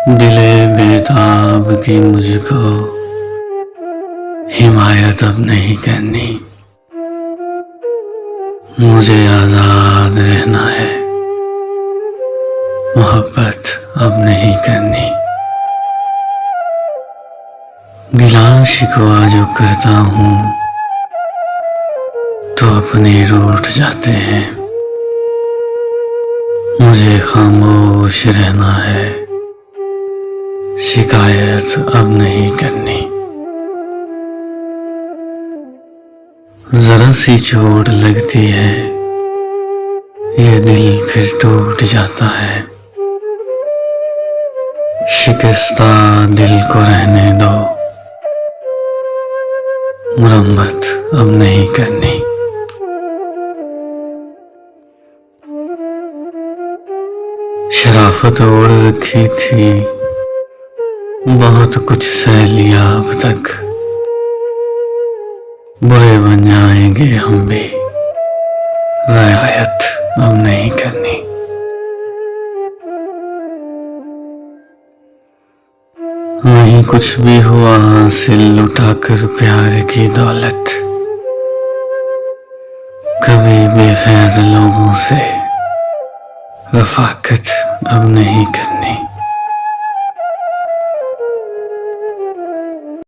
दिले बेताब की मुझको हिमायत अब नहीं करनी। मुझे आजाद रहना है, मोहब्बत अब नहीं करनी। गिला शिकवा जो करता हूँ तो अपने रूठ जाते हैं। मुझे खामोश रहना है, शिकायत अब नहीं करनी। जरा सी चोट लगती है, ये दिल फिर टूट जाता है। शिकस्ता दिल को रहने दो, मुरम्मत अब नहीं करनी। शराफत ओढ़ रखी थी, बहुत कुछ सह लिया अब तक। बुरे बन जाएंगे हम भी, रियायत अब नहीं करनी। नहीं कुछ भी हुआ हासिल लुटाकर प्यार की दौलत। कभी बेफैज लोगों से रफाकत अब नहीं करनी।